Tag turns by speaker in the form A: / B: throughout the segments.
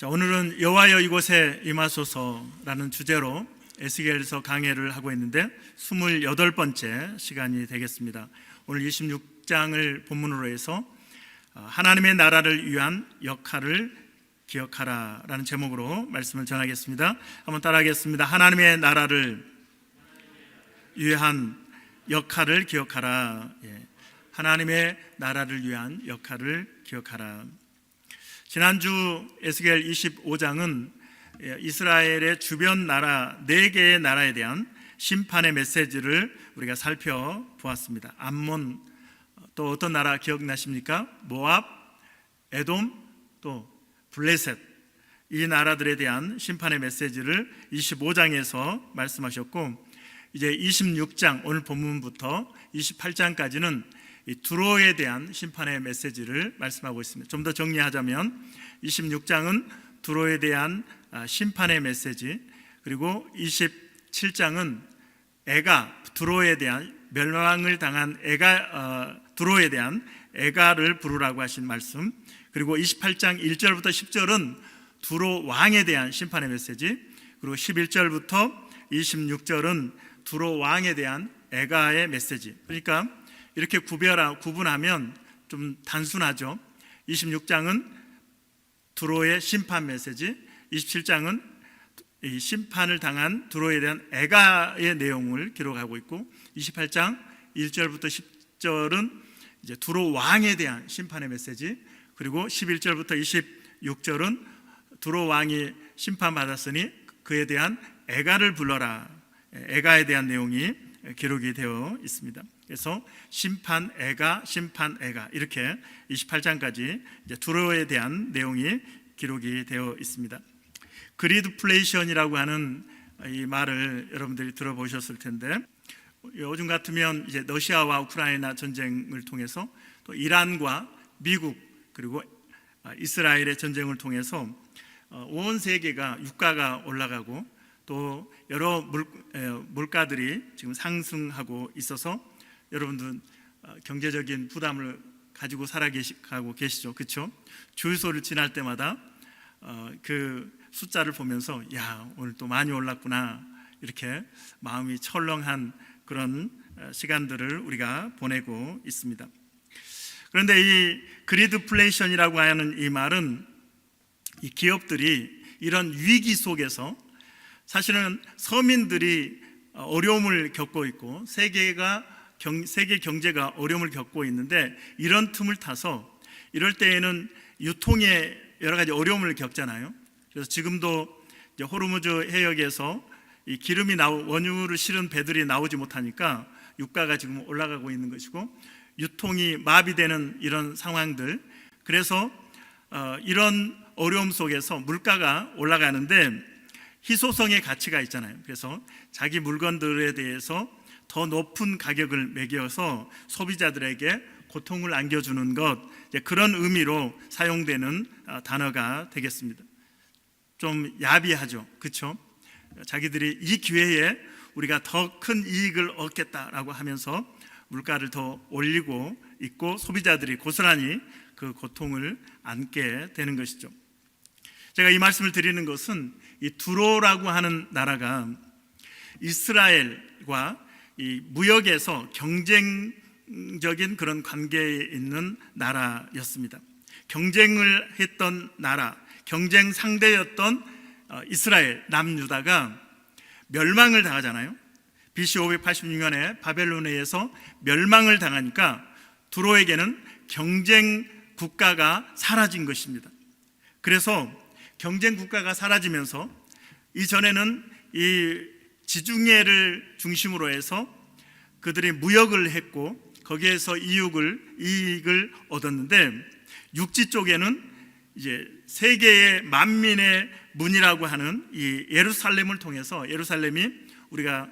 A: 자, 오늘은 여호와여 이곳에 임하소서라는 주제로 에스겔서 강해를 하고 있는데 28번째 시간이 되겠습니다. 오늘 26장을 본문으로 해서 하나님의 나라를 위한 역할을 기억하라 라는 제목으로 말씀을 전하겠습니다. 한번 따라하겠습니다. 하나님의 나라를 위한 역할을 기억하라. 하나님의 나라를 위한 역할을 기억하라. 지난주 에스겔 25장은 이스라엘의 주변 나라 4개의 나라에 대한 심판의 메시지를 우리가 살펴보았습니다. 암몬, 또 어떤 나라 기억나십니까? 모압, 에돔, 또 블레셋, 이 나라들에 대한 심판의 메시지를 25장에서 말씀하셨고, 이제 26장 오늘 본문부터 28장까지는 이 두로에 대한 심판의 메시지를 말씀하고 있습니다. 좀 더 정리하자면 26장은 두로에 대한 심판의 메시지, 그리고 27장은 두로에 대한 멸망을 당한 두로에 대한 애가를 부르라고 하신 말씀, 그리고 28장 1절부터 10절은 두로 왕에 대한 심판의 메시지, 그리고 11절부터 26절은 두로 왕에 대한 애가의 메시지. 그러니까 이렇게 구분하면 좀 단순하죠. 26장은 두로의 심판 메시지, 27장은 이 심판을 당한 두로에 대한 애가의 내용을 기록하고 있고, 28장 1절부터 10절은 이제 두로 왕에 대한 심판의 메시지, 그리고 11절부터 26절은 두로 왕이 심판받았으니 그에 대한 애가를 불러라, 애가에 대한 내용이 기록이 되어 있습니다. 그래서 심판 애가 이렇게 28장까지 이제 두로에 대한 내용이 기록이 되어 있습니다. 그리드플레이션이라고 하는 이 말을 여러분들이 들어보셨을 텐데, 요즘 같으면 이제 러시아와 우크라이나 전쟁을 통해서 또 이란과 미국 그리고 이스라엘의 전쟁을 통해서 온 세계가 유가가 올라가고 또 여러 물가들이 지금 상승하고 있어서 여러분들 경제적인 부담을 가지고 살아가고 계시죠, 그렇죠? 주유소를 지날 때마다 그 숫자를 보면서 야, 오늘 또 많이 올랐구나, 이렇게 마음이 철렁한 그런 시간들을 우리가 보내고 있습니다. 그런데 이 그리드플레이션이라고 하는 이 말은 이 기업들이 이런 위기 속에서 사실은 서민들이 어려움을 겪고 있고 세계 경제가 어려움을 겪고 있는데, 이런 틈을 타서 이럴 때에는 유통에 여러 가지 어려움을 겪잖아요. 그래서 지금도 이제 호르무즈 해역에서 이 원유를 실은 배들이 나오지 못하니까 유가가 지금 올라가고 있는 것이고, 유통이 마비되는 이런 상황들, 그래서 이런 어려움 속에서 물가가 올라가는데 희소성의 가치가 있잖아요. 그래서 자기 물건들에 대해서 더 높은 가격을 매겨서 소비자들에게 고통을 안겨주는 것, 그런 의미로 사용되는 단어가 되겠습니다. 좀 야비하죠, 그렇죠? 자기들이 이 기회에 우리가 더 큰 이익을 얻겠다라고 하면서 물가를 더 올리고 있고, 소비자들이 고스란히 그 고통을 안게 되는 것이죠. 제가 이 말씀을 드리는 것은 이 두로라고 하는 나라가 이스라엘과 이 무역에서 경쟁적인 그런 관계에 있는 나라였습니다. 경쟁을 했던 나라, 경쟁 상대였던 이스라엘, 남유다가 멸망을 당하잖아요. BC 586년에 바벨론에 의해서 멸망을 당하니까 두로에게는 경쟁 국가가 사라진 것입니다. 그래서 경쟁 국가가 사라지면서 이전에는 이 지중해를 중심으로 해서 그들이 무역을 했고 거기에서 이익을 얻었는데, 육지 쪽에는 이제 세계의 만민의 문이라고 하는 이 예루살렘을 통해서, 예루살렘이 우리가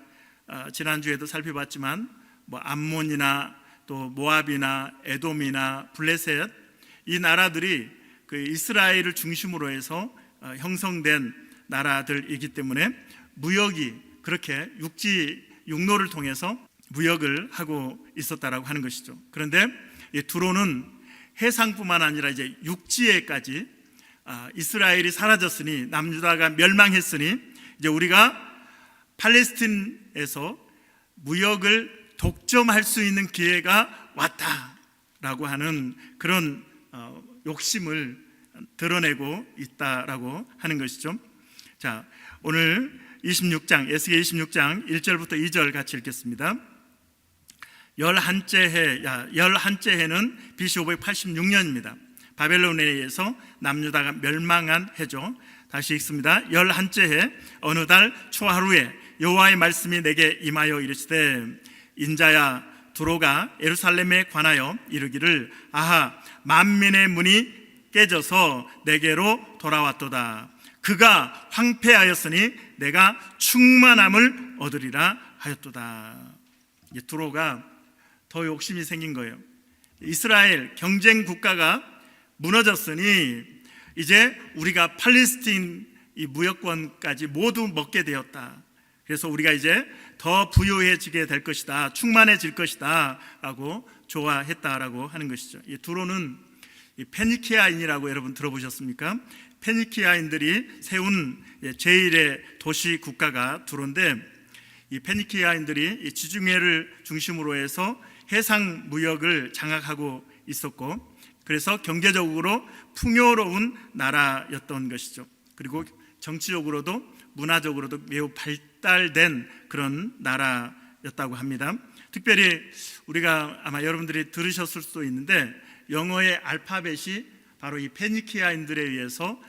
A: 지난주에도 살펴봤지만 암몬이나 또 모압이나 에돔이나 블레셋, 이 나라들이 그 이스라엘을 중심으로 해서 형성된 나라들이기 때문에 무역이 그렇게 육로를 통해서 무역을 하고 있었다라고 하는 것이죠. 그런데 이 두로는 해상뿐만 아니라 이제 육지에까지 이스라엘이 사라졌으니 남유다가 멸망했으니 이제 우리가 팔레스틴에서 무역을 독점할 수 있는 기회가 왔다라고 하는 그런 욕심을 드러내고 있다라고 하는 것이죠. 자, 오늘 26장 에스겔 26장 1절부터 2절 같이 읽겠습니다. 열한째 해는 BC 586년입니다. 바벨론에 의해서 남유다가 멸망한 해죠. 다시 읽습니다. 열한째 해 어느 달 초하루에 여호와의 말씀이 내게 임하여 이르시되 인자야 두로가 예루살렘에 관하여 이르기를 아하 만민의 문이 깨져서 내게로 돌아왔도다. 그가 황폐하였으니 내가 충만함을 얻으리라 하였도다. 두로가 더 욕심이 생긴 거예요. 이스라엘 경쟁 국가가 무너졌으니 이제 우리가 팔레스틴 이 무역권까지 모두 먹게 되었다. 그래서 우리가 이제 더 부유해지게 될 것이다, 충만해질 것이다 라고 좋아했다라고 하는 것이죠. 이 두로는 페니키아인이라고 여러분 들어보셨습니까? 페니키아인들이 세운 제1의 도시 국가가 두로인데, 이 페니키아인들이 이 지중해를 중심으로 해서 해상 무역을 장악하고 있었고, 그래서 경제적으로 풍요로운 나라였던 것이죠. 그리고 정치적으로도 문화적으로도 매우 발달된 그런 나라였다고 합니다. 특별히 우리가 아마 여러분들이 들으셨을 수도 있는데, 영어의 알파벳이 바로 이 페니키아인들에 의해서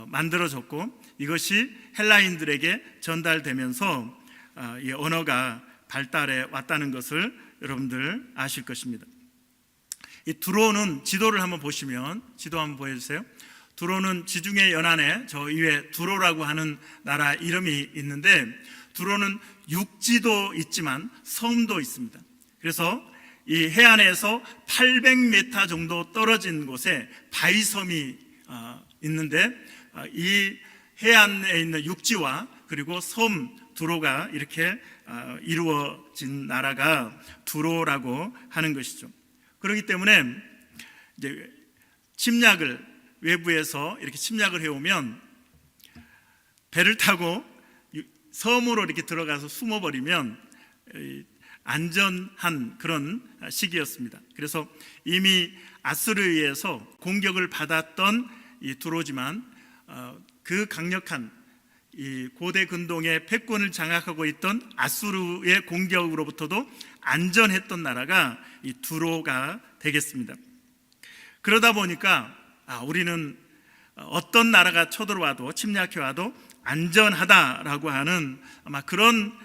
A: 만들어졌고, 이것이 헬라인들에게 전달되면서 이 언어가 발달해 왔다는 것을 여러분들 아실 것입니다. 이 두로는 지도를 한번 보시면, 지도 한번 보여주세요. 두로는 지중해 연안에 저 위에 두로라고 하는 나라 이름이 있는데, 두로는 육지도 있지만 섬도 있습니다. 그래서 이 해안에서 800m 정도 떨어진 곳에 바위섬이 있는데, 이 해안에 있는 육지와 그리고 섬 두로가 이렇게 이루어진 나라가 두로라고 하는 것이죠. 그렇기 때문에 이제 침략을 외부에서 이렇게 침략을 해오면 배를 타고 섬으로 이렇게 들어가서 숨어버리면 안전한 그런 시기였습니다. 그래서 이미 아수르에 의해서 공격을 받았던 이 두로지만 그 강력한 이 고대 근동의 패권을 장악하고 있던 아수르의 공격으로부터도 안전했던 나라가 이 두로가 되겠습니다. 그러다 보니까 우리는 어떤 나라가 쳐들어와도 침략해와도 안전하다라고 하는 아마 그런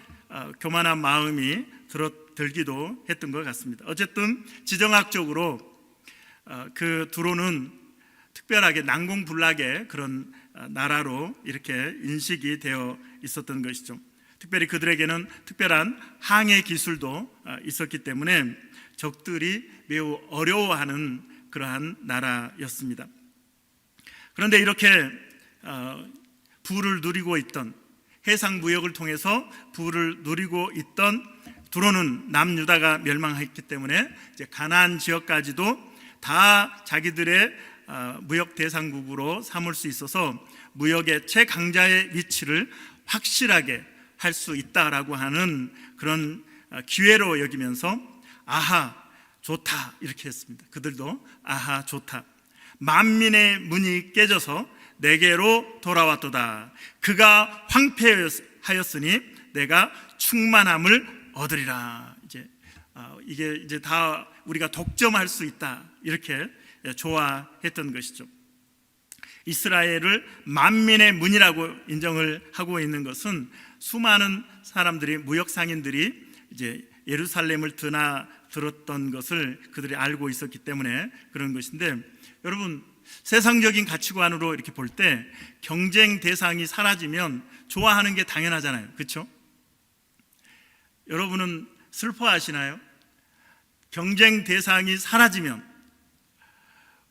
A: 교만한 마음이 들기도 했던 것 같습니다. 어쨌든 지정학적으로 그 두로는 특별하게 난공불락의 그런 나라로 이렇게 인식이 되어 있었던 것이죠. 특별히 그들에게는 특별한 항해 기술도 있었기 때문에 적들이 매우 어려워하는 그러한 나라였습니다. 그런데 이렇게 부를 누리고 있던, 해상 무역을 통해서 부를 누리고 있던 두로는 남유다가 멸망했기 때문에 이제 가나안 지역까지도 다 자기들의 무역 대상국으로 삼을 수 있어서 무역의 최강자의 위치를 확실하게 할 수 있다라고 하는 그런 기회로 여기면서 아하 좋다 이렇게 했습니다. 그들도 아하 좋다. 만민의 문이 깨져서 내게로 돌아왔도다. 그가 황폐하였으니 내가 충만함을 얻으리라. 이게 이제 다 우리가 독점할 수 있다 이렇게 좋아했던 것이죠. 이스라엘을 만민의 문이라고 인정을 하고 있는 것은 수많은 사람들이, 무역 상인들이 이제 예루살렘을 드나들었던 것을 그들이 알고 있었기 때문에 그런 것인데, 여러분 세상적인 가치관으로 이렇게 볼 때 경쟁 대상이 사라지면 좋아하는 게 당연하잖아요. 그렇죠? 여러분은 슬퍼하시나요? 경쟁 대상이 사라지면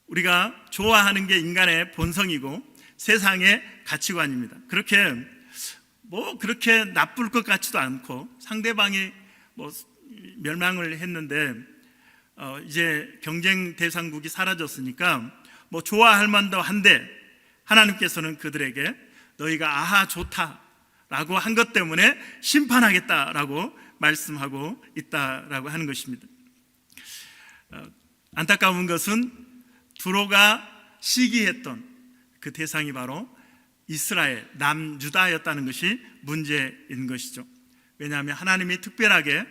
A: 우리가 좋아하는 게 인간의 본성이고 세상의 가치관입니다. 그렇게 나쁠 것 같지도 않고, 상대방이 멸망을 했는데 이제 경쟁 대상국이 사라졌으니까 좋아할 만도 한데 하나님께서는 그들에게 너희가 아하 좋다라고 한 것 때문에 심판하겠다라고 말씀하고 있다라고 하는 것입니다. 안타까운 것은 두로가 시기했던 그 대상이 바로 이스라엘, 남유다였다는 것이 문제인 것이죠. 왜냐하면 하나님이 특별하게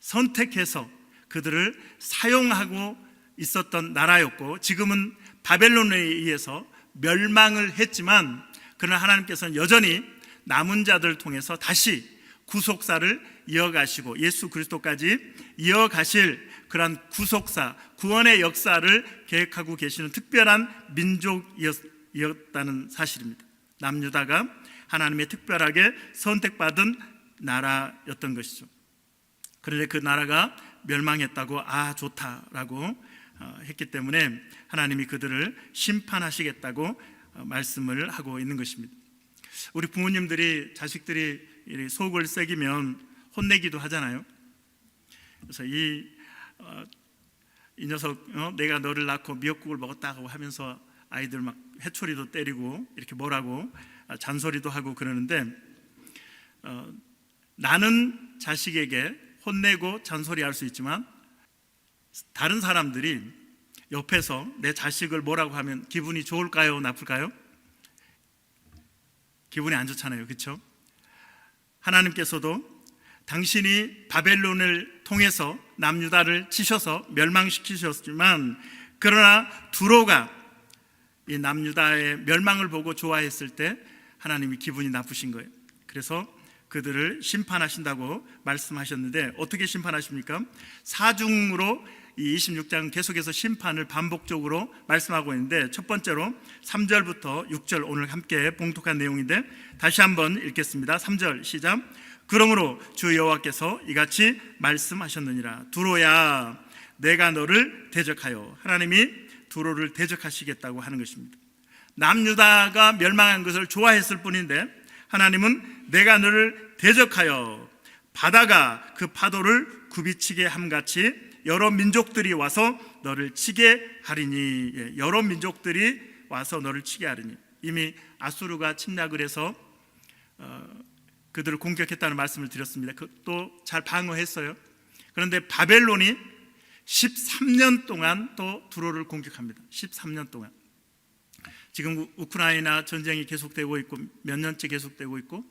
A: 선택해서 그들을 사용하고 있었던 나라였고, 지금은 바벨론에 의해서 멸망을 했지만, 그러나 하나님께서는 여전히 남은 자들을 통해서 다시 구속사를 이어가시고 예수 그리스도까지 이어가실 그러한 구속사, 구원의 역사를 계획하고 계시는 특별한 민족이었다는 사실입니다. 남유다가 하나님의 특별하게 선택받은 나라였던 것이죠. 그런데 그 나라가 멸망했다고 좋다라고 했기 때문에 하나님이 그들을 심판하시겠다고 말씀을 하고 있는 것입니다. 우리 부모님들이 자식들이 속을 새기면 혼내기도 하잖아요. 그래서 이 녀석 내가 너를 낳고 미역국을 먹었다고 하면서 아이들 막 회초리도 때리고 이렇게 뭐라고 잔소리도 하고 그러는데, 나는 자식에게 혼내고 잔소리할 수 있지만 다른 사람들이 옆에서 내 자식을 뭐라고 하면 기분이 좋을까요? 나쁠까요? 기분이 안 좋잖아요. 그렇죠? 하나님께서도 당신이 바벨론을 통해서 남유다를 치셔서 멸망시키셨지만, 그러나 두로가 이 남유다의 멸망을 보고 좋아했을 때 하나님이 기분이 나쁘신 거예요. 그래서 그들을 심판하신다고 말씀하셨는데, 어떻게 심판하십니까? 사중으로 이 26장 계속해서 심판을 반복적으로 말씀하고 있는데, 첫 번째로 3절부터 6절 오늘 함께 봉독한 내용인데 다시 한번 읽겠습니다. 3절 시작. 그러므로 주 여호와께서 이같이 말씀하셨느니라. 두로야, 내가 너를 대적하여. 하나님이 두로를 대적하시겠다고 하는 것입니다. 남유다가 멸망한 것을 좋아했을 뿐인데 하나님은 내가 너를 대적하여 바다가 그 파도를 굽이치게 함같이 여러 민족들이 와서 너를 치게 하리니. 여러 민족들이 와서 너를 치게 하리니. 이미 아수르가 침략을 해서 그들을 공격했다는 말씀을 드렸습니다. 또 잘 방어했어요. 그런데 바벨론이 13년 동안 또 두로를 공격합니다. 13년 동안. 지금 우크라이나 전쟁이 계속되고 있고 몇 년째 계속되고 있고,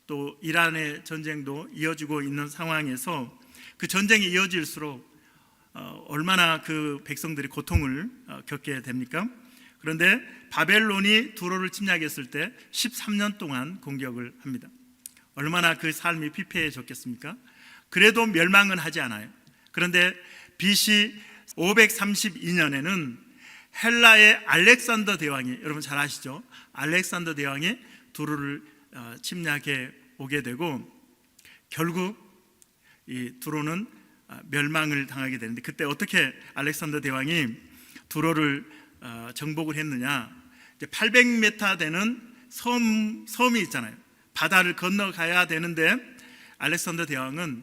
A: 또 이란의 전쟁도 이어지고 있는 상황에서 그 전쟁이 이어질수록 얼마나 그 백성들이 고통을 겪게 됩니까? 그런데 바벨론이 두로를 침략했을 때 13년 동안 공격을 합니다. 얼마나 그 삶이 피폐해졌겠습니까? 그래도 멸망은 하지 않아요. 그런데 BC 532년에는 헬라의 알렉산더 대왕이, 여러분 잘 아시죠? 알렉산더 대왕이 두로를 침략해 오게 되고, 결국 이 두로는 멸망을 당하게 되는데, 그때 어떻게 알렉산더 대왕이 두로를 정복을 했느냐? 800m 되는 섬이 있잖아요. 바다를 건너가야 되는데 알렉산더 대왕은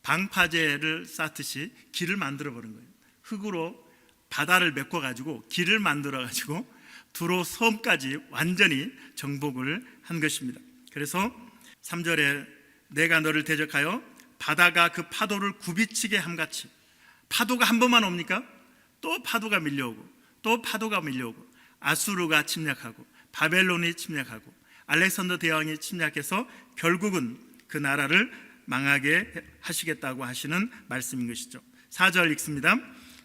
A: 방파제를 쌓듯이 길을 만들어 버린 거예요. 흙으로 바다를 메꿔가지고 길을 만들어가지고 두로 섬까지 완전히 정복을 한 것입니다. 그래서 3절에 내가 너를 대적하여 바다가 그 파도를 굽이치게 함같이. 파도가 한 번만 옵니까? 또 파도가 밀려오고 또 파도가 밀려오고, 아수르가 침략하고 바벨론이 침략하고 알렉산더 대왕이 침략해서 결국은 그 나라를 망하게 하시겠다고 하시는 말씀인 것이죠. 4절 읽습니다.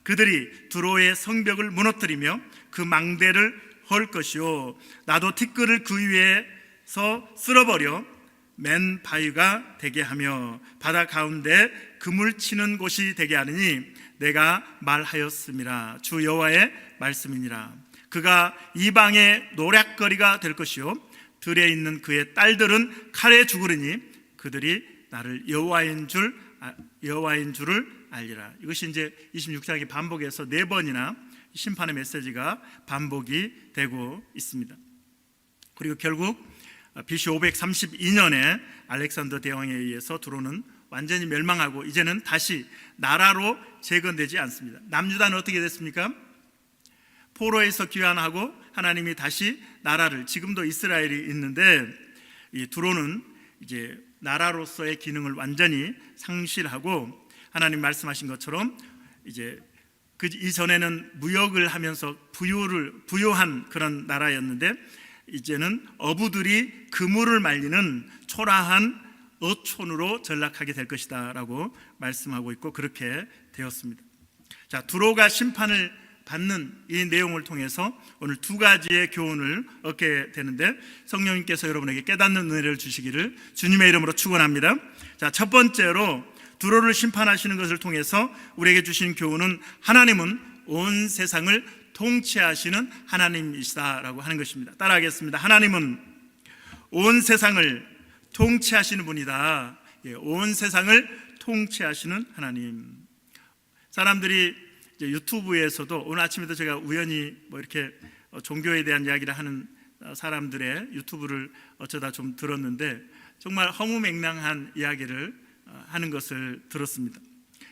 A: 그들이 두로의 성벽을 무너뜨리며 그 망대를 헐 것이요, 나도 티끌을 그 위에서 쓸어버려 맨 바위가 되게 하며 바다 가운데 그물 치는 곳이 되게 하느니 내가 말하였음이라. 주 여호와의 말씀이니라. 그가 이방의 노략거리가 될 것이요, 들에 있는 그의 딸들은 칼에 죽으리니 그들이 나를 여호와인 줄을 알리라. 이것이 이제 26장의 반복에서 4번이나 심판의 메시지가 반복이 되고 있습니다. 그리고 결국 BC 532년에 알렉산더 대왕에 의해서 두로는 완전히 멸망하고 이제는 다시 나라로 재건되지 않습니다. 남유다는 어떻게 됐습니까? 포로에서 귀환하고 하나님이 다시 나라를, 지금도 이스라엘이 있는데 이 두로는 이제 나라로서의 기능을 완전히 상실하고, 하나님 말씀하신 것처럼 이제 그 이전에는 무역을 하면서 부유한 그런 나라였는데, 이제는 어부들이 그물을 말리는 초라한 어촌으로 전락하게 될 것이다 라고 말씀하고 있고, 그렇게 되었습니다. 자, 두로가 심판을 받는 이 내용을 통해서 오늘 두 가지의 교훈을 얻게 되는데, 성령님께서 여러분에게 깨닫는 은혜를 주시기를 주님의 이름으로 축원합니다. 자, 첫 번째로 두로를 심판하시는 것을 통해서 우리에게 주신 교훈은 하나님은 온 세상을 통치하시는 하나님이시다라고 하는 것입니다. 따라하겠습니다. 하나님은 온 세상을 통치하시는 분이다. 온 세상을 통치하시는 하나님. 사람들이 이제 유튜브에서도, 오늘 아침에도 제가 우연히 뭐 이렇게 종교에 대한 이야기를 하는 사람들의 유튜브를 어쩌다 좀 들었는데, 정말 허무맹랑한 이야기를 하는 것을 들었습니다.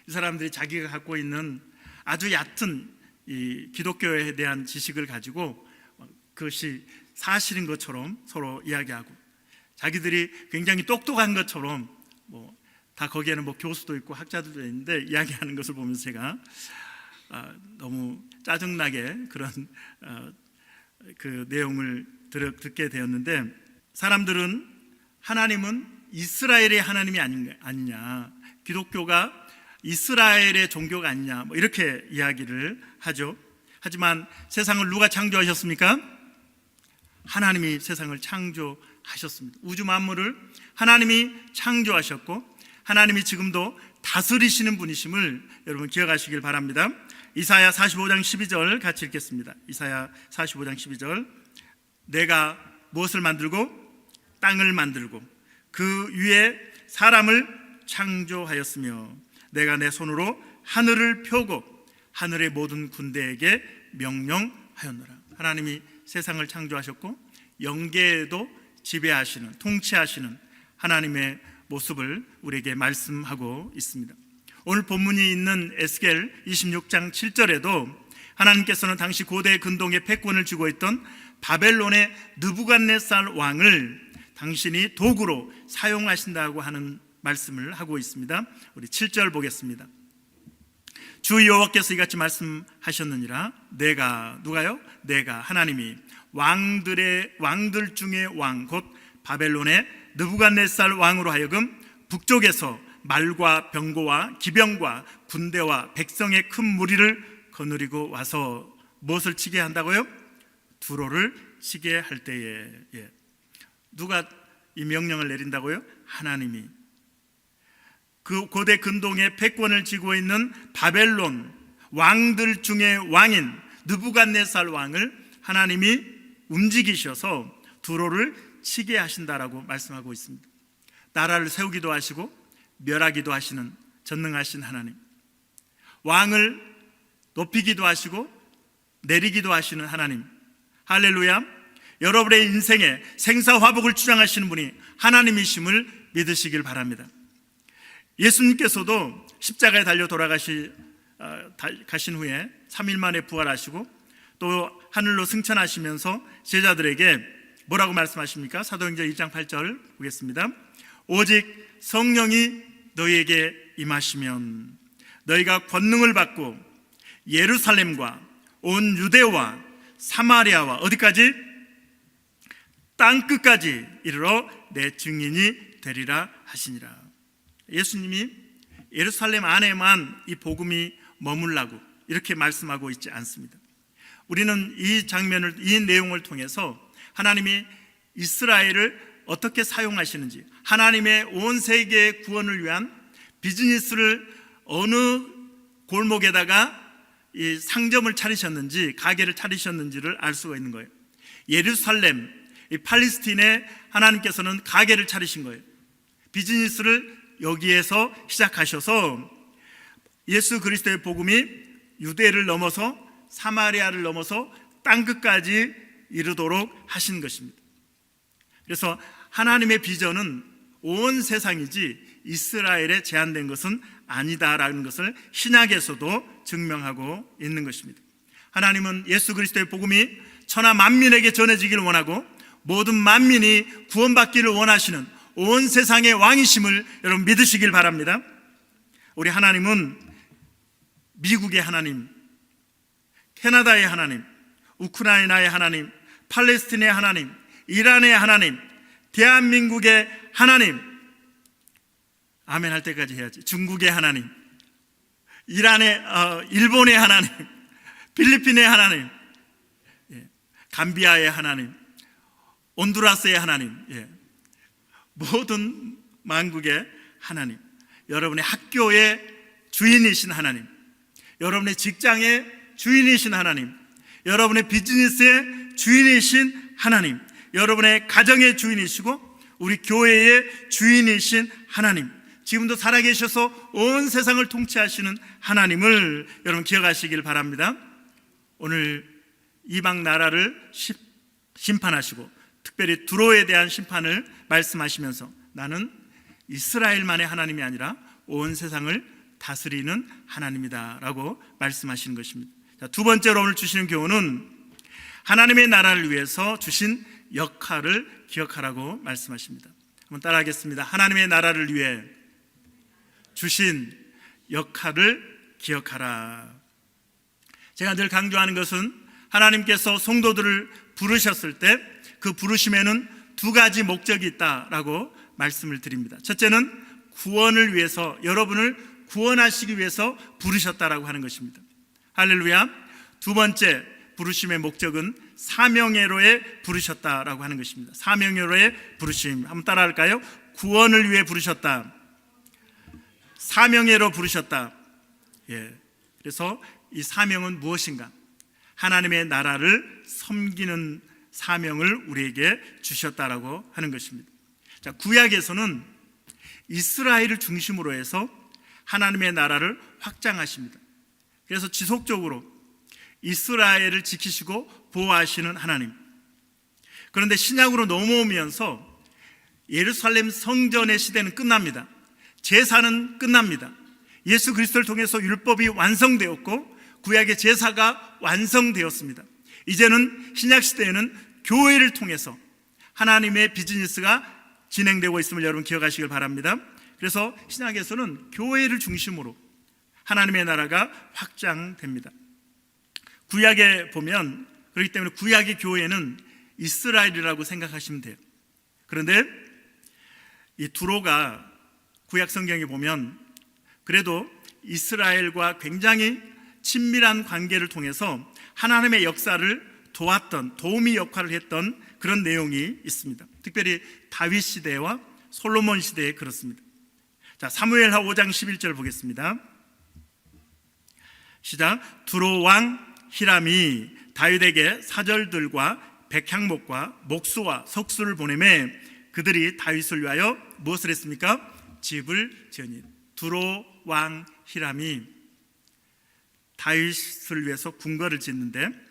A: 이 사람들이 자기가 갖고 있는 아주 얕은 이 기독교에 대한 지식을 가지고 그것이 사실인 것처럼 서로 이야기하고, 자기들이 굉장히 똑똑한 것처럼 다 거기에는 교수도 있고 학자들도 있는데 이야기하는 것을 보면서 제가 너무 짜증나게 그런 그 내용을 듣게 되었는데, 사람들은 하나님은 이스라엘의 하나님이 아니냐, 기독교가 이스라엘의 종교가 아니냐, 이렇게 이야기를 하죠. 하지만 세상을 누가 창조하셨습니까? 하나님이 세상을 창조하셨습니다. 우주 만물을 하나님이 창조하셨고, 하나님이 지금도 다스리시는 분이심을 여러분 기억하시길 바랍니다. 이사야 45장 12절 같이 읽겠습니다. 이사야 45장 12절. 내가 무엇을 만들고 땅을 만들고 그 위에 사람을 창조하였으며, 내가 내 손으로 하늘을 펴고 하늘의 모든 군대에게 명령하였노라. 하나님이 세상을 창조하셨고 영계에도 지배하시는, 통치하시는 하나님의 모습을 우리에게 말씀하고 있습니다. 오늘 본문이 있는 에스겔 26장 7절에도 하나님께서는 당시 고대 근동의 패권을 쥐고 있던 바벨론의 느부갓네살 왕을 당신이 도구로 사용하신다고 하는 말씀을 하고 있습니다. 우리 7절 보겠습니다. 주 여호와께서 이같이 말씀하셨느니라. 내가, 누가요? 내가 하나님이 왕들 중에 왕, 곧 바벨론의 느부갓네살 왕으로 하여금 북쪽에서 말과 병거와 기병과 군대와 백성의 큰 무리를 거느리고 와서 무엇을 치게 한다고요? 두로를 치게 할 때에. 누가 이 명령을 내린다고요? 하나님이. 그 고대 근동의 패권을 쥐고 있는 바벨론 왕들 중에 왕인 느부갓네살 왕을 하나님이 움직이셔서 두로를 치게 하신다라고 말씀하고 있습니다. 나라를 세우기도 하시고 멸하기도 하시는 전능하신 하나님, 왕을 높이기도 하시고 내리기도 하시는 하나님, 할렐루야. 여러분의 인생에 생사화복을 주장하시는 분이 하나님이심을 믿으시길 바랍니다. 예수님께서도 십자가에 달려 돌아가신 후에 3일 만에 부활하시고 또 하늘로 승천하시면서 제자들에게 뭐라고 말씀하십니까? 사도행전 1장 8절 보겠습니다. 오직 성령이 너희에게 임하시면 너희가 권능을 받고 예루살렘과 온 유대와 사마리아와 어디까지? 땅끝까지 이르러 내 증인이 되리라 하시니라. 예수님이 예루살렘 안에만 이 복음이 머물라고 이렇게 말씀하고 있지 않습니다. 우리는 이 장면을, 이 내용을 통해서 하나님이 이스라엘을 어떻게 사용하시는지, 하나님의 온 세계의 구원을 위한 비즈니스를 어느 골목에다가 이 상점을 차리셨는지, 가게를 차리셨는지를 알 수가 있는 거예요. 예루살렘, 이 팔레스틴에 하나님께서는 가게를 차리신 거예요. 비즈니스를 여기에서 시작하셔서 예수 그리스도의 복음이 유대를 넘어서 사마리아를 넘어서 땅끝까지 이르도록 하신 것입니다. 그래서 하나님의 비전은 온 세상이지 이스라엘에 제한된 것은 아니다라는 것을 신약에서도 증명하고 있는 것입니다. 하나님은 예수 그리스도의 복음이 천하 만민에게 전해지기를 원하고 모든 만민이 구원받기를 원하시는 온 세상의 왕이심을 여러분 믿으시길 바랍니다. 우리 하나님은 미국의 하나님, 캐나다의 하나님, 우크라이나의 하나님, 팔레스틴의 하나님, 이란의 하나님, 대한민국의 하나님, 아멘 할 때까지 해야지. 중국의 하나님, 일본의 하나님, 필리핀의 하나님, 감비아의 하나님, 온두라스의 하나님, 모든 만국의 하나님, 여러분의 학교의 주인이신 하나님, 여러분의 직장의 주인이신 하나님, 여러분의 비즈니스의 주인이신 하나님, 여러분의 가정의 주인이시고 우리 교회의 주인이신 하나님, 지금도 살아계셔서 온 세상을 통치하시는 하나님을 여러분 기억하시길 바랍니다. 오늘 이방 나라를 심판하시고 특별히 두로에 대한 심판을 말씀하시면서 나는 이스라엘만의 하나님이 아니라 온 세상을 다스리는 하나님이다 라고 말씀하시는 것입니다. 자, 두 번째로 오늘 주시는 교훈은 하나님의 나라를 위해서 주신 역할을 기억하라고 말씀하십니다. 한번 따라하겠습니다. 하나님의 나라를 위해 주신 역할을 기억하라. 제가 늘 강조하는 것은 하나님께서 성도들을 부르셨을 때 그 부르심에는 두 가지 목적이 있다라고 말씀을 드립니다. 첫째는 구원을 위해서, 여러분을 구원하시기 위해서 부르셨다라고 하는 것입니다. 할렐루야. 두 번째 부르심의 목적은 사명예로에 부르셨다라고 하는 것입니다. 사명예로에 부르심, 한번 따라할까요? 구원을 위해 부르셨다, 사명예로 부르셨다. 그래서 이 사명은 무엇인가? 하나님의 나라를 섬기는 사명을 우리에게 주셨다라고 하는 것입니다. 자, 구약에서는 이스라엘을 중심으로 해서 하나님의 나라를 확장하십니다. 그래서 지속적으로 이스라엘을 지키시고 보호하시는 하나님. 그런데 신약으로 넘어오면서 예루살렘 성전의 시대는 끝납니다. 제사는 끝납니다. 예수 그리스도를 통해서 율법이 완성되었고 구약의 제사가 완성되었습니다. 이제는 신약 시대에는 교회를 통해서 하나님의 비즈니스가 진행되고 있음을 여러분 기억하시길 바랍니다. 그래서 신약에서는 교회를 중심으로 하나님의 나라가 확장됩니다. 구약에 보면, 그렇기 때문에 구약의 교회는 이스라엘이라고 생각하시면 돼요. 그런데 이 두로가 구약 성경에 보면 그래도 이스라엘과 굉장히 친밀한 관계를 통해서 하나님의 역사를 도왔던, 도우미 역할을 했던 그런 내용이 있습니다. 특별히 다윗 시대와 솔로몬 시대에 그렇습니다. 자, 사무엘하 5장 11절 보겠습니다. 시작. 두로 왕 히람이 다윗에게 사절들과 백향목과 목수와 석수를 보내매 그들이 다윗을 위하여 무엇을 했습니까? 집을 지으니. 두로 왕 히람이 다윗을 위해서 궁궐을 짓는데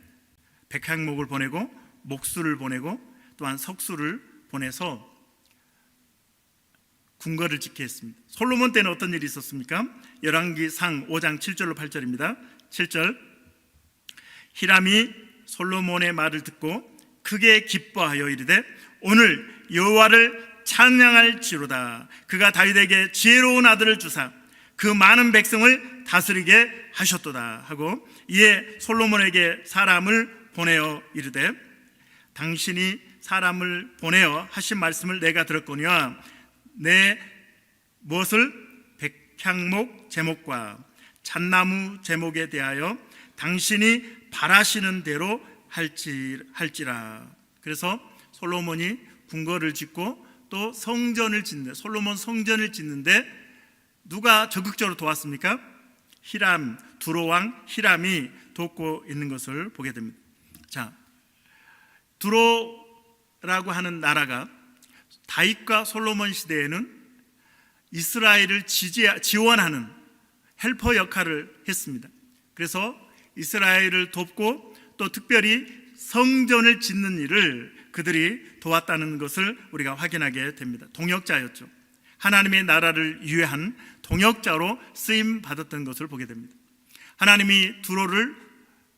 A: 백향목을 보내고 목수를 보내고 또한 석수를 보내서 궁궐을 짓게 했습니다. 솔로몬 때는 어떤 일이 있었습니까? 열왕기상 5장 7절로 8절입니다. 7절. 히람이 솔로몬의 말을 듣고 크게 기뻐하여 이르되 오늘 여호와를 찬양할지로다. 그가 다윗에게 지혜로운 아들을 주사 그 많은 백성을 다스리게 하셨도다 하고, 이에 솔로몬에게 사람을 보내어 이르되 당신이 사람을 보내어 하신 말씀을 내가 들었거니와 내 무엇을 백향목 제목과 잣나무 제목에 대하여 당신이 바라시는 대로 할지라. 그래서 솔로몬이 궁궐을 짓고 또 성전을 짓는데, 솔로몬 성전을 짓는데 누가 적극적으로 도왔습니까? 히람, 두로왕 히람이 돕고 있는 것을 보게 됩니다. 자, 두로라고 하는 나라가 다윗과 솔로몬 시대에는 이스라엘을 지원하는 헬퍼 역할을 했습니다. 그래서 이스라엘을 돕고 또 특별히 성전을 짓는 일을 그들이 도왔다는 것을 우리가 확인하게 됩니다. 동역자였죠. 하나님의 나라를 위한 동역자로 쓰임 받았던 것을 보게 됩니다. 하나님이 두로를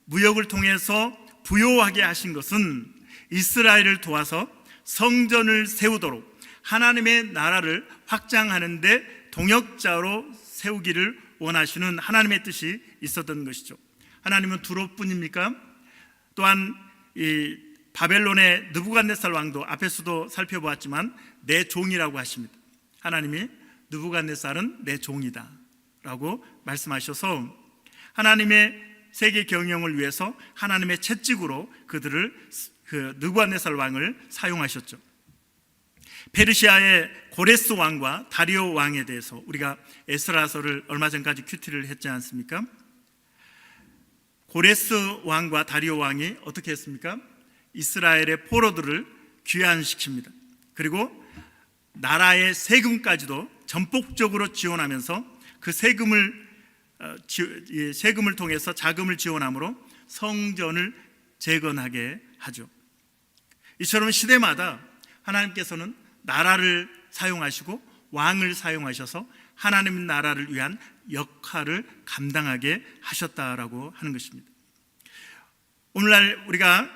A: 무역을 통해서 부요하게 하신 것은 이스라엘을 도와서 성전을 세우도록 하나님의 나라를 확장하는 데 동역자로 세우기를 원하시는 하나님의 뜻이 있었던 것이죠. 하나님은 두로뿐입니까? 또한 이 바벨론의 느부갓네살 왕도 앞에서도 살펴보았지만 내 종이라고 하십니다. 하나님이 느부갓네살은 내 종이다 라고 말씀하셔서 하나님의 세계 경영을 위해서 하나님의 채찍으로 그들을 느부갓네살 왕을 사용하셨죠. 페르시아의 고레스 왕과 다리오 왕에 대해서 우리가 에스라서를 얼마 전까지 큐티를 했지 않습니까? 고레스 왕과 다리오 왕이 어떻게 했습니까? 이스라엘의 포로들을 귀환시킵니다. 그리고 나라의 세금까지도 전폭적으로 지원하면서 그 세금을 통해서 자금을 지원함으로 성전을 재건하게 하죠. 이처럼 시대마다 하나님께서는 나라를 사용하시고 왕을 사용하셔서 하나님 나라를 위한 역할을 감당하게 하셨다라고 하는 것입니다. 오늘날 우리가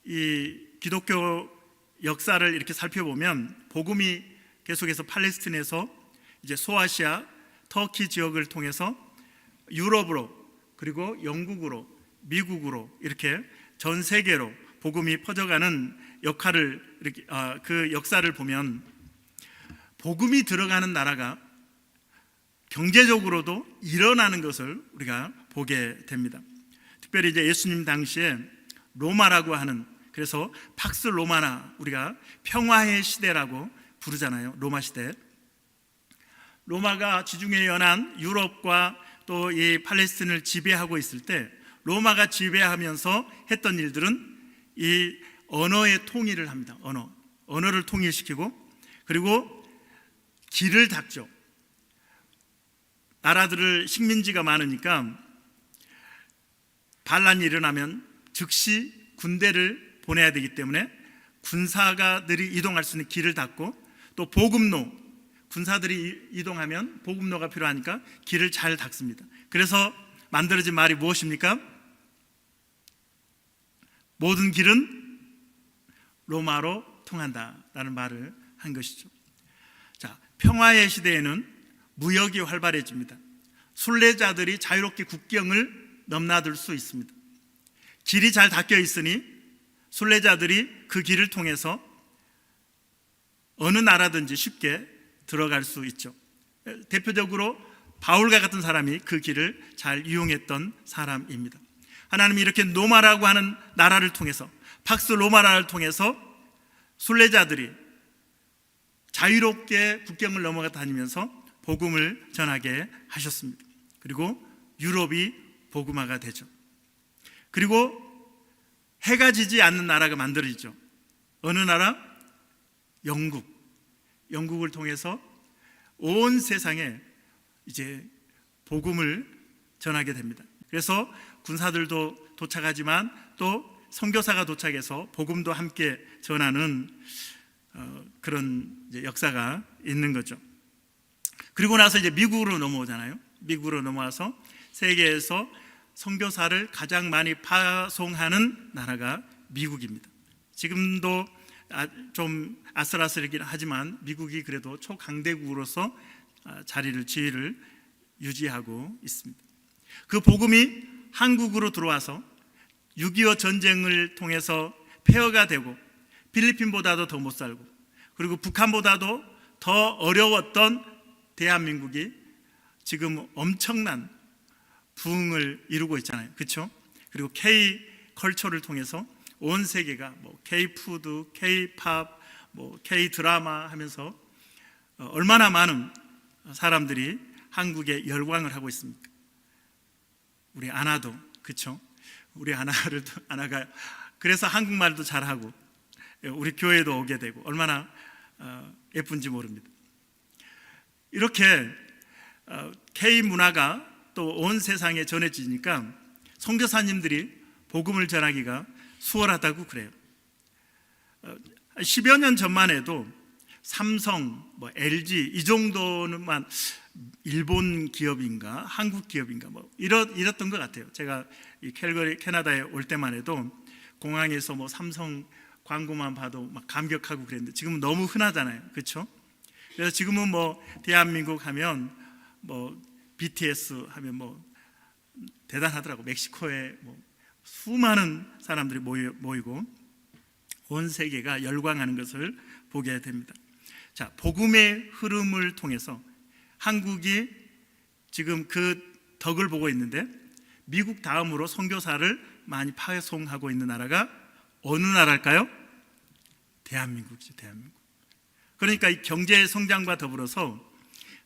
A: 이 기독교 역사를 이렇게 살펴보면 복음이 계속해서 팔레스틴에서 이제 소아시아, 터키 지역을 통해서 유럽으로 그리고 영국으로 미국으로 이렇게 전 세계로 복음이 퍼져가는 역할을 이렇게 그 역사를 보면 복음이 들어가는 나라가 경제적으로도 일어나는 것을 우리가 보게 됩니다. 특별히 이제 예수님 당시에 로마라고 하는, 그래서 팍스 로마나 우리가 평화의 시대라고 부르잖아요. 로마 시대. 로마가 지중해 연안 유럽과 또 이 팔레스틴을 지배하고 있을 때 로마가 지배하면서 했던 일들은 이 언어의 통일을 합니다. 언어를 통일시키고 그리고 길을 닫죠. 나라들을 식민지가 많으니까 반란이 일어나면 즉시 군대를 보내야 되기 때문에 군사가들이 이동할 수 있는 길을 닫고 또 보급로, 군사들이 이동하면 보급로가 필요하니까 길을 잘 닫습니다. 그래서 만들어진 말이 무엇입니까? 모든 길은 로마로 통한다라는 말을 한 것이죠. 자, 평화의 시대에는 무역이 활발해집니다. 순례자들이 자유롭게 국경을 넘나들 수 있습니다. 길이 잘 닫혀 있으니 순례자들이 그 길을 통해서 어느 나라든지 쉽게 들어갈 수 있죠. 대표적으로 바울과 같은 사람이 그 길을 잘 이용했던 사람입니다. 하나님이 이렇게 로마라고 하는 나라를 통해서, 팍스 로마라를 통해서 순례자들이 자유롭게 국경을 넘어가 다니면서 복음을 전하게 하셨습니다. 그리고 유럽이 복음화가 되죠. 그리고 해가 지지 않는 나라가 만들어지죠. 어느 나라? 영국을 통해서 온 세상에 이제 복음을 전하게 됩니다. 그래서 군사들도 도착하지만 또 선교사가 도착해서 복음도 함께 전하는 그런 이제 역사가 있는 거죠. 그리고 나서 이제 미국으로 넘어오잖아요. 미국으로 넘어와서 세계에서 선교사를 가장 많이 파송하는 나라가 미국입니다. 지금도 좀 아슬아슬하긴 하지만 미국이 그래도 초강대국으로서 지위를 유지하고 있습니다. 그 복음이 한국으로 들어와서 6.25 전쟁을 통해서 폐허가 되고 필리핀보다도 더 못 살고 그리고 북한보다도 더 어려웠던 대한민국이 지금 엄청난 부흥을 이루고 있잖아요. 그렇죠? 그리고 K-컬처를 통해서 온 세계가 K-푸드, K-팝, K-드라마 하면서 얼마나 많은 사람들이 한국에 열광을 하고 있습니까? 우리 아나도 그렇죠? 우리 아나가 그래서 한국말도 잘하고 우리 교회도 오게 되고 얼마나 예쁜지 모릅니다. 이렇게 K-문화가 또 온 세상에 전해지니까 선교사님들이 복음을 전하기가 수월하다고 그래요. 10여 년 전만 해도 삼성, 뭐 LG 이 정도는만 일본 기업인가 한국 기업인가 뭐 이랬던 것 같아요. 제가 이 캘거리 캐나다에 올 때만 해도 공항에서 뭐 삼성 광고만 봐도 막 감격하고 그랬는데 지금은 너무 흔하잖아요, 그렇죠? 그래서 지금은 뭐 대한민국 하면 뭐 BTS 하면 뭐 대단하더라고. 멕시코에 뭐 수많은 사람들이 모이고 온 세계가 열광하는 것을 보게 됩니다. 자, 복음의 흐름을 통해서 한국이 지금 그 덕을 보고 있는데 미국 다음으로 선교사를 많이 파송하고 있는 나라가 어느 나라일까요? 대한민국이죠, 대한민국. 그러니까 이 경제 성장과 더불어서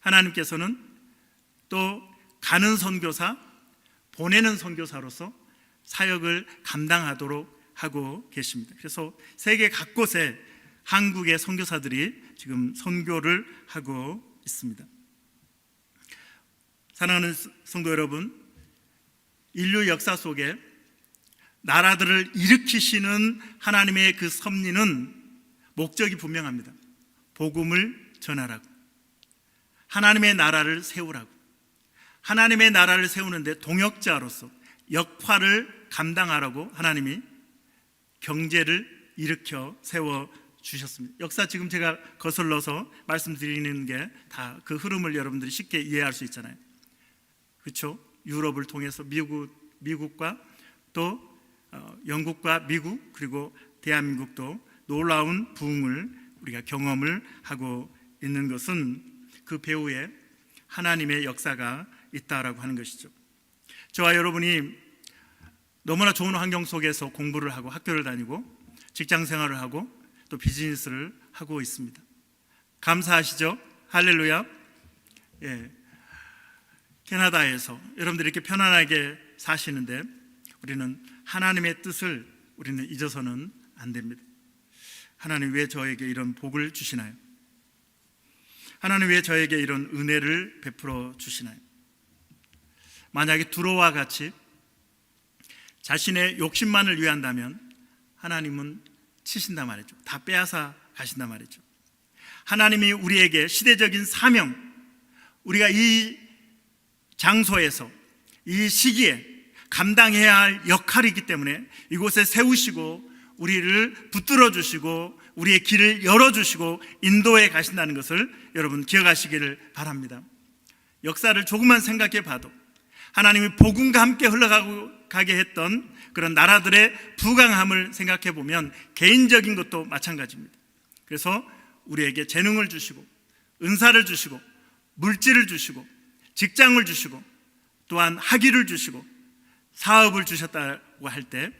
A: 하나님께서는 또 가는 선교사, 보내는 선교사로서 사역을 감당하도록 하고 계십니다. 그래서 세계 곳곳에 한국의 선교사들이 지금 선교를 하고 있습니다. 사랑하는 성도 여러분, 인류 역사 속에 나라들을 일으키시는 하나님의 그 섭리는 목적이 분명합니다. 복음을 전하라고, 하나님의 나라를 세우라고. 하나님의 나라를 세우는데 동역자로서 역할을 감당하라고 하나님이 경제를 일으켜 세워 주셨습니다. 역사 지금 제가 거슬러서 말씀드리는 게 다 그 흐름을 여러분들이 쉽게 이해할 수 있잖아요, 그렇죠? 유럽을 통해서 미국과 또 영국과 미국 그리고 대한민국도 놀라운 부흥을 우리가 경험을 하고 있는 것은 그 배후에 하나님의 역사가 있다라고 하는 것이죠. 저와 여러분이 너무나 좋은 환경 속에서 공부를 하고 학교를 다니고 직장 생활을 하고 또 비즈니스를 하고 있습니다. 감사하시죠? 할렐루야. 예. 캐나다에서 여러분들이 이렇게 편안하게 사시는데 우리는 하나님의 뜻을 우리는 잊어서는 안 됩니다. 하나님 왜 저에게 이런 복을 주시나요? 하나님 왜 저에게 이런 은혜를 베풀어 주시나요? 만약에 두로와 같이 자신의 욕심만을 위한다면 하나님은 치신단 말이죠. 다 빼앗아 가신단 말이죠. 하나님이 우리에게 시대적인 사명, 우리가 이 장소에서 이 시기에 감당해야 할 역할이 있기 때문에 이곳에 세우시고 우리를 붙들어 주시고 우리의 길을 열어주시고 인도해 가신다는 것을 여러분 기억하시기를 바랍니다. 역사를 조금만 생각해 봐도 하나님이 복음과 함께 흘러가게 했던 그런 나라들의 부강함을 생각해 보면 개인적인 것도 마찬가지입니다. 그래서 우리에게 재능을 주시고 은사를 주시고 물질을 주시고 직장을 주시고 또한 학위를 주시고 사업을 주셨다고 할 때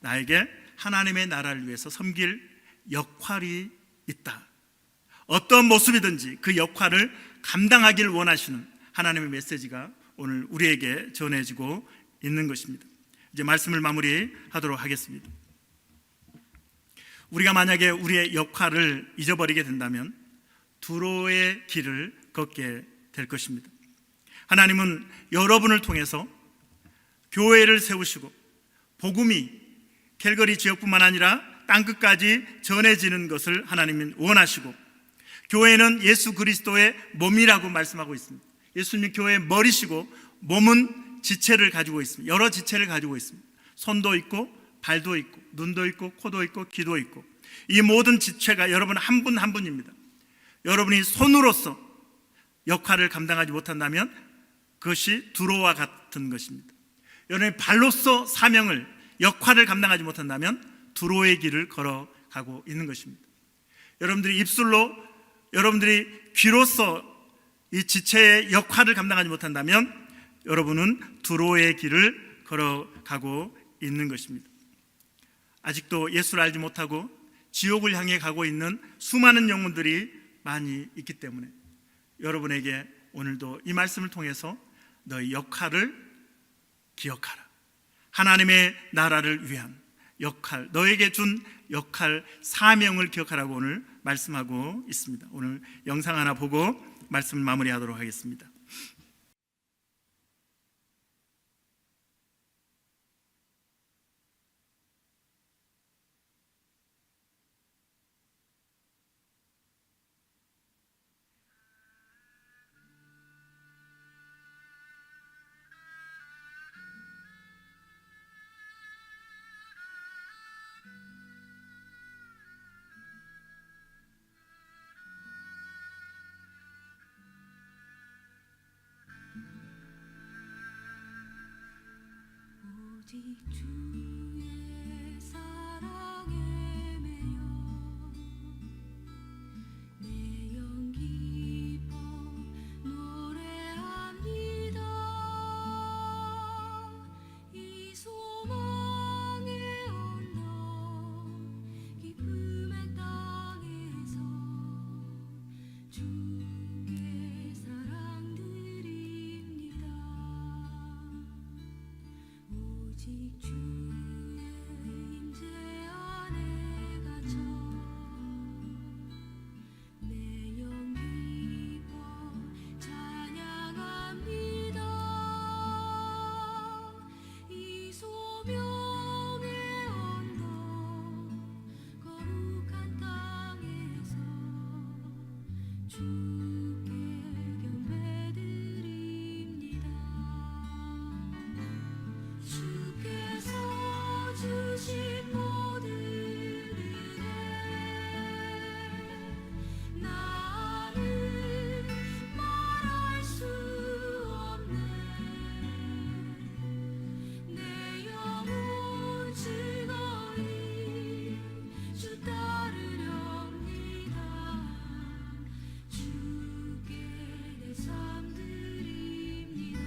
A: 나에게 하나님의 나라를 위해서 섬길 역할이 있다. 어떤 모습이든지 그 역할을 감당하길 원하시는 하나님의 메시지가 오늘 우리에게 전해지고 있는 것입니다. 이제 말씀을 마무리하도록 하겠습니다. 우리가 만약에 우리의 역할을 잊어버리게 된다면 두로의 길을 걷게 될 것입니다. 하나님은 여러분을 통해서 교회를 세우시고 복음이 캘거리 지역뿐만 아니라 땅끝까지 전해지는 것을 하나님은 원하시고 교회는 예수 그리스도의 몸이라고 말씀하고 있습니다. 예수님이 교회의 머리시고 몸은 지체를 가지고 있습니다. 여러 지체를 가지고 있습니다. 손도 있고 발도 있고 눈도 있고 코도 있고 귀도 있고 이 모든 지체가 여러분 한 분 한 분입니다. 여러분이 손으로서 역할을 감당하지 못한다면 그것이 두로와 같은 것입니다. 여러분이 발로서 사명을 역할을 감당하지 못한다면 두로의 길을 걸어가고 있는 것입니다. 여러분들이 입술로 여러분들이 귀로서 이 지체의 역할을 감당하지 못한다면 여러분은 두로의 길을 걸어가고 있는 것입니다. 아직도 예수를 알지 못하고 지옥을 향해 가고 있는 수많은 영혼들이 많이 있기 때문에 여러분에게 오늘도 이 말씀을 통해서 너의 역할을 기억하라. 하나님의 나라를 위한 역할, 너에게 준 역할, 사명을 기억하라고 오늘 말씀하고 있습니다. 오늘 영상 하나 보고 말씀을 마무리하도록 하겠습니다.
B: 주의 사랑에 매여 내 영 기뻐 노래합니다. 이 소망의 언덕 기쁨의 땅에서 주께 사랑드립니다. 오직 주의 임재 안에 갇혀 내 영 기뻐 찬양합니다. 이 소명의 언덕 거룩한 땅에서 주께 경배드립니다. 주께서 주신 모든 은혜 나는 말할 수 없네. 내 영혼 즐거이 주 따르렵니다. 주께 내 삶 드립니다.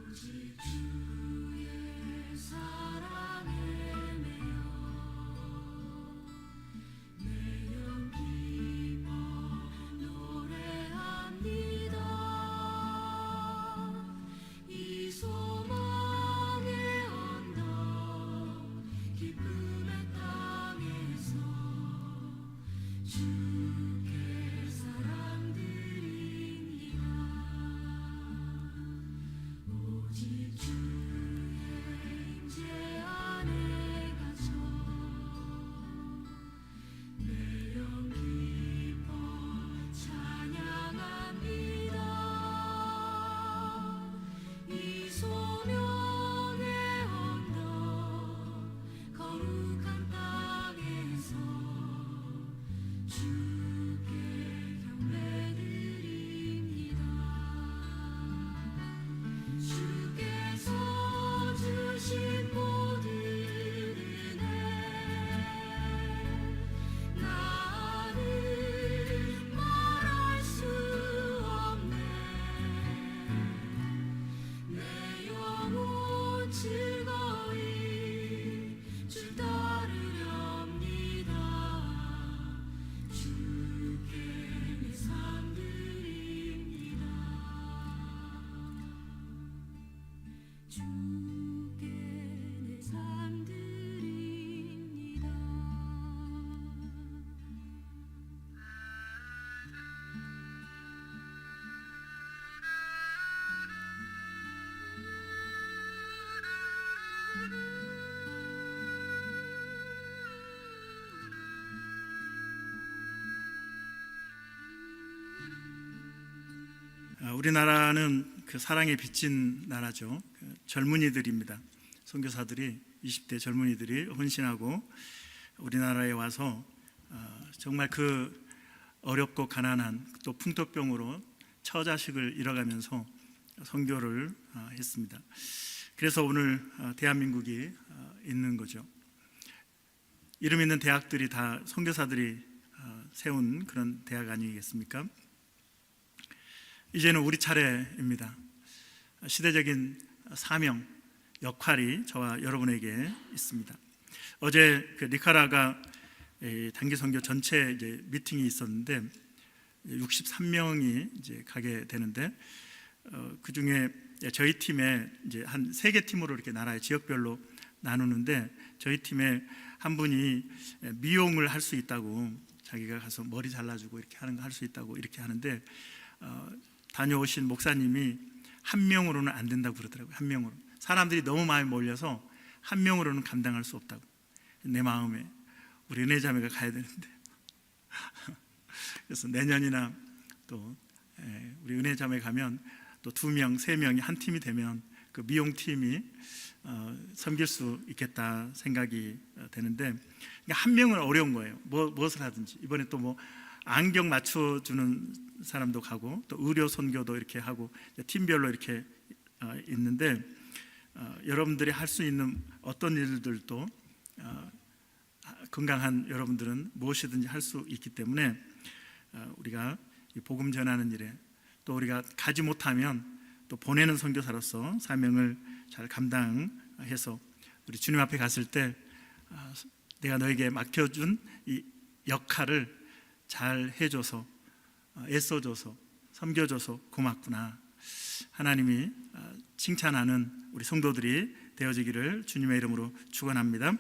B: 오직 주의 사랑에 매여 내 영 기뻐 노래합니다. 이 소망의 언덕 기쁨의 땅에서 주께 사랑드립니다. 오직 주의 임재 안에 갇혀 내 영 기뻐 찬양합니다. 이 소명의 언덕 거룩한 땅에서 주께 경배드립니다. 주께서 주신 모든 은혜 나는 말할 수 없네. 내 영혼 즐거이 주 따르렵니다. 주께 내 삶 드립니다. 주께 내 삶 드립니다.
A: 우리나라는 그 사랑에 비친 나라죠. 그 젊은이들입니다. 선교사들이 20대 젊은이들이 헌신하고 우리나라에 와서 정말 그 어렵고 가난한 또 풍토병으로 처자식을 잃어가면서 선교를 했습니다. 그래서 오늘 대한민국이 있는 거죠. 이름 있는 대학들이 다 선교사들이 세운 그런 대학 아니겠습니까? 이제는 우리 차례입니다. 시대적인 사명, 역할이 저와 여러분에게 있습니다. 어제 그 니카라가 단기 선교 전체 이제 미팅이 있었는데 63명이 이제 가게 되는데 그 중에 저희 팀에 이제 한 3개 팀으로 이렇게 나라의 지역별로 나누는데 저희 팀에 한 분이 미용을 할 수 있다고 자기가 가서 머리 잘라주고 이렇게 하는 거 할 수 있다고 이렇게 하는데 다녀오신 목사님이 한 명으로는 안 된다고 그러더라고요. 한 명으로. 사람들이 너무 많이 몰려서 한 명으로는 감당할 수 없다고. 내 마음에 우리 은혜자매가 가야 되는데 그래서 내년이나 또 우리 은혜자매 가면 또 2명, 3명이 한 팀이 되면 그 미용팀이 섬길 수 있겠다 생각이 되는데, 그러니까 한 명은 어려운 거예요. 무엇을 하든지. 이번에 또 뭐 안경 맞춰주는 사람도 가고 또 의료 선교도 이렇게 하고 팀별로 이렇게 있는데, 여러분들이 할 수 있는 어떤 일들도 건강한 여러분들은 무엇이든지 할 수 있기 때문에 우리가 이 복음 전하는 일에 또 우리가 가지 못하면 또 보내는 선교사로서 사명을 잘 감당해서 우리 주님 앞에 갔을 때 내가 너에게 맡겨준 이 역할을 잘 해줘서 애써줘서 섬겨줘서 고맙구나, 하나님이 칭찬하는 우리 성도들이 되어지기를 주님의 이름으로 축원합니다.